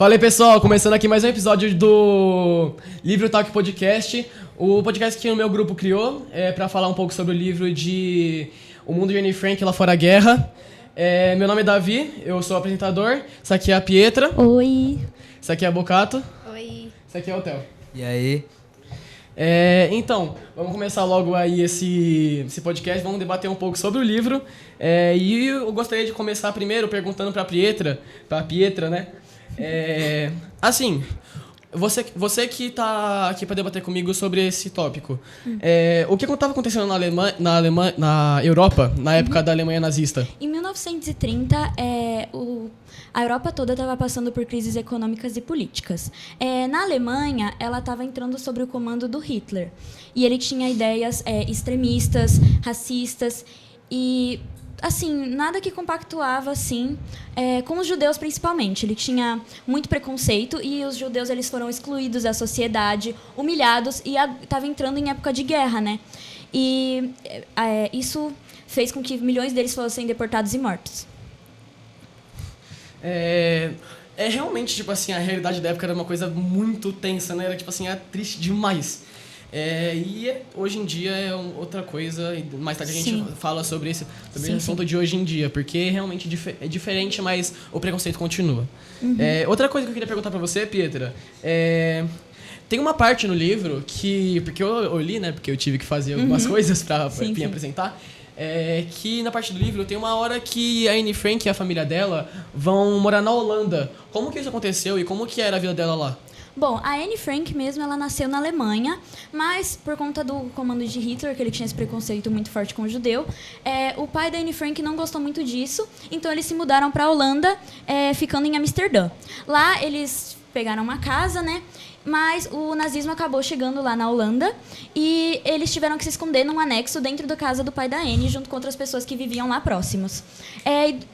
Fala aí, pessoal, começando aqui mais um episódio do Livro Talk Podcast, o podcast que o meu grupo criou para falar um pouco sobre o livro de O Mundo de Anne Frank, Lá Fora a Guerra. Meu nome é Davi, eu sou o apresentador, essa aqui é a Pietra. Oi. Essa aqui é a Bocato. Oi. Essa aqui é o Theo. E aí? Então, vamos começar logo aí esse podcast, vamos debater um pouco sobre o livro. E eu gostaria de começar primeiro perguntando pra Pietra, né? Assim, você que tá aqui para debater comigo sobre esse tópico, o que estava acontecendo na Europa, na época da Alemanha nazista? Em 1930, a Europa toda estava passando por crises econômicas e políticas. Na Alemanha, ela estava entrando sob o comando do Hitler. E ele tinha ideias extremistas, racistas e... assim, nada que compactuava, assim, com os judeus, principalmente. Ele tinha muito preconceito e os judeus eles foram excluídos da sociedade, humilhados e estava entrando em época de guerra, né? E isso fez com que milhões deles fossem deportados e mortos. Realmente, tipo assim, a realidade da época era uma coisa muito tensa, né? Era, tipo assim, triste demais. E hoje em dia é outra coisa, e mais tarde a gente fala sobre esse assunto de hoje em dia, porque realmente é diferente, mas o preconceito continua. Uhum. Outra coisa que eu queria perguntar pra você, Pietra, tem uma parte no livro que, porque eu li, né, porque eu tive que fazer algumas coisas pra me apresentar, que na parte do livro tem uma hora que a Anne Frank e a família dela vão morar na Holanda. Como que isso aconteceu e como que era a vida dela lá? Bom, a Anne Frank mesmo, ela nasceu na Alemanha, mas por conta do comando de Hitler, que ele tinha esse preconceito muito forte com o judeu, o pai da Anne Frank não gostou muito disso, então eles se mudaram para a Holanda, ficando em Amsterdã. Lá eles pegaram uma casa, né? Mas o nazismo acabou chegando lá na Holanda e eles tiveram que se esconder num anexo dentro da casa do pai da Anne, junto com outras pessoas que viviam lá próximos.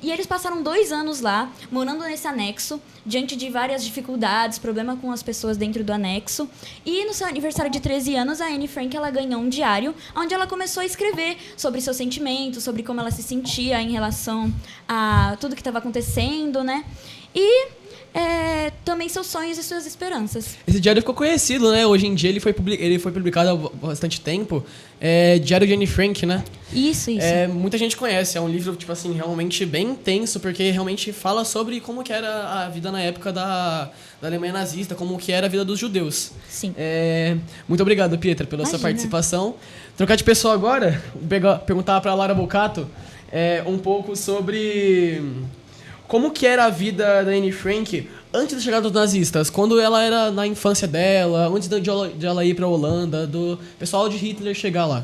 E eles passaram 2 anos lá, morando nesse anexo, diante de várias dificuldades, problema com as pessoas dentro do anexo. E no seu aniversário de 13 anos, a Anne Frank ela ganhou um diário, onde ela começou a escrever sobre seus sentimentos, sobre como ela se sentia em relação a tudo que estava acontecendo, né? E... também seus sonhos e suas esperanças. Esse diário ficou conhecido, né? Hoje em dia ele foi publicado há bastante tempo. Diário de Anne Frank, né? Isso. Muita gente conhece. É um livro, tipo assim, realmente bem intenso, porque realmente fala sobre como que era a vida na época da Alemanha nazista, como que era a vida dos judeus. Sim. Muito obrigado, Pietra, pela sua participação. Trocar de pessoa agora, perguntar para a Lara Bocato um pouco sobre... como que era a vida da Anne Frank antes da chegada dos nazistas? Quando ela era na infância dela, antes de ela ir pra Holanda, do pessoal de Hitler chegar lá?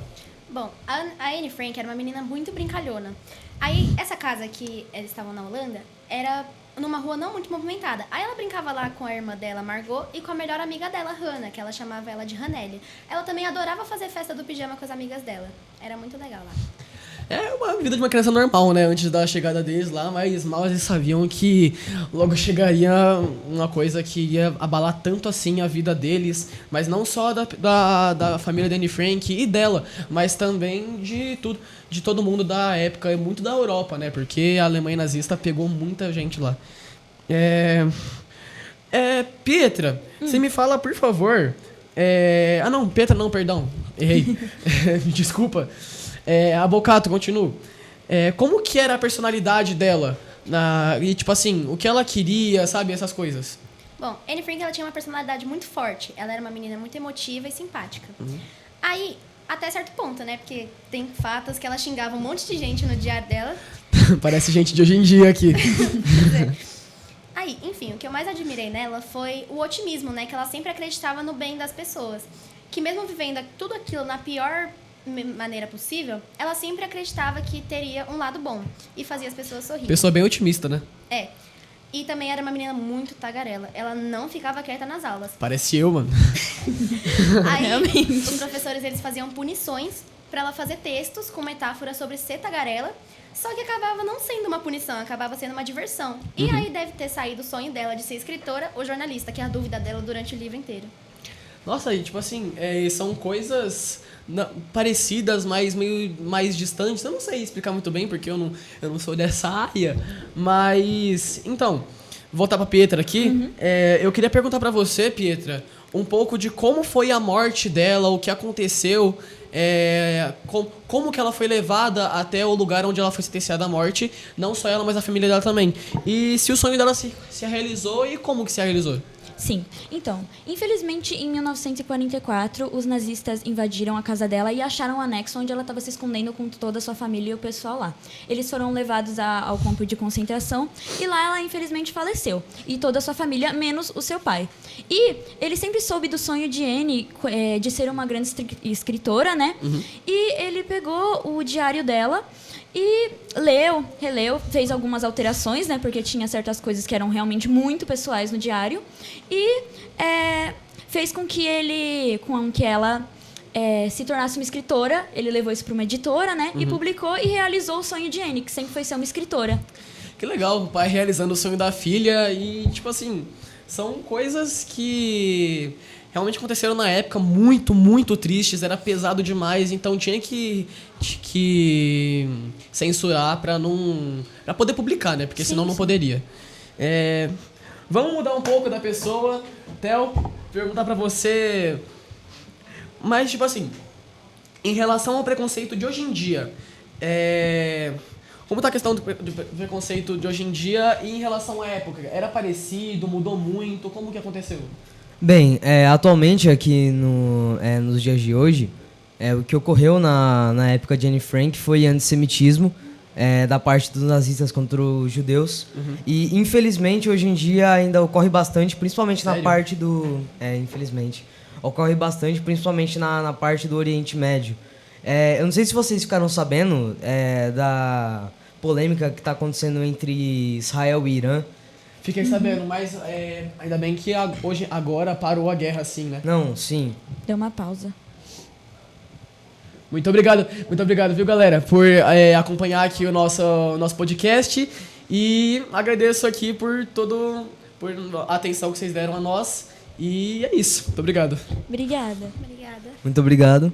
Bom, a Anne Frank era uma menina muito brincalhona. Aí, essa casa que eles estavam na Holanda era numa rua não muito movimentada. Aí ela brincava lá com a irmã dela, Margot, e com a melhor amiga dela, Hannah, que ela chamava ela de Hannelli. Ela também adorava fazer festa do pijama com as amigas dela. Era muito legal lá. É uma vida de uma criança normal, né? Antes da chegada deles lá, mas mal eles sabiam que logo chegaria uma coisa que ia abalar tanto assim a vida deles, mas não só da família da Anne Frank e dela, mas também de todo mundo da época, muito da Europa, né? Porque a Alemanha nazista pegou muita gente lá. Pietra, você me fala, por favor... não, Pietra não, perdão, errei. Desculpa. A Bocato, continua. Como que era a personalidade dela? E, tipo assim, o que ela queria, sabe? Essas coisas. Bom, Anne Frank ela tinha uma personalidade muito forte. Ela era uma menina muito emotiva e simpática. Aí, até certo ponto, né? Porque tem fatos que ela xingava um monte de gente no diário dela. Parece gente de hoje em dia aqui. Aí, enfim, o que eu mais admirei nela foi o otimismo, né? Que ela sempre acreditava no bem das pessoas. Que mesmo vivendo tudo aquilo na pior maneira possível, ela sempre acreditava que teria um lado bom e fazia as pessoas sorrir. Pessoa bem otimista, né? E também era uma menina muito tagarela. Ela não ficava quieta nas aulas. Parece eu, mano. Aí, os professores eles faziam punições pra ela fazer textos com metáforas sobre ser tagarela, só que acabava não sendo uma punição, acabava sendo uma diversão. E aí deve ter saído o sonho dela de ser escritora ou jornalista, que é a dúvida dela durante o livro inteiro. Nossa, e tipo assim, são coisas parecidas, mas meio mais distantes. Eu não sei explicar muito bem, porque eu não sou dessa área. Mas, então, voltar pra Pietra aqui. Eu queria perguntar pra você, Pietra, um pouco de como foi a morte dela, o que aconteceu, como que ela foi levada até o lugar onde ela foi sentenciada à morte, não só ela, mas a família dela também. E se o sonho dela se realizou e como que se realizou? Sim. Então, infelizmente, em 1944, os nazistas invadiram a casa dela e acharam um anexo onde ela estava se escondendo com toda a sua família e o pessoal lá. Eles foram levados ao campo de concentração e lá ela, infelizmente, faleceu. E toda a sua família, menos o seu pai. E ele sempre soube do sonho de Anne de ser uma grande escritora, né? E ele pegou o diário dela e leu, releu, fez algumas alterações, né? Porque tinha certas coisas que eram realmente muito pessoais no diário. E fez com que ela se tornasse uma escritora. Ele levou isso para uma editora, né? E publicou e realizou o sonho de Anne, que sempre foi ser uma escritora. Que legal, o pai realizando o sonho da filha e, tipo assim, são coisas que realmente aconteceram na época, muito, muito tristes, era pesado demais, então tinha que censurar pra poder publicar, né? Porque senão não poderia. Vamos mudar um pouco da pessoa. Theo, perguntar pra você. Mas, tipo assim, em relação ao preconceito de hoje em dia, como tá a questão do preconceito de hoje em dia e em relação à época? Era parecido, mudou muito? Como que aconteceu? Bem, atualmente aqui nos dias de hoje, o que ocorreu na época de Anne Frank foi antissemitismo da parte dos nazistas contra os judeus. E, infelizmente, hoje em dia ainda ocorre bastante, principalmente na parte do... infelizmente. Ocorre bastante, principalmente na parte do Oriente Médio. Eu não sei se vocês ficaram sabendo da polêmica que está acontecendo entre Israel e Irã. Fiquei sabendo, mas ainda bem que agora parou a guerra assim, né? Não, sim. Deu uma pausa. Muito obrigado, viu, galera, por acompanhar aqui o nosso podcast. E agradeço aqui por a atenção que vocês deram a nós. E é isso. Muito obrigado. Obrigada. Obrigada. Muito obrigado.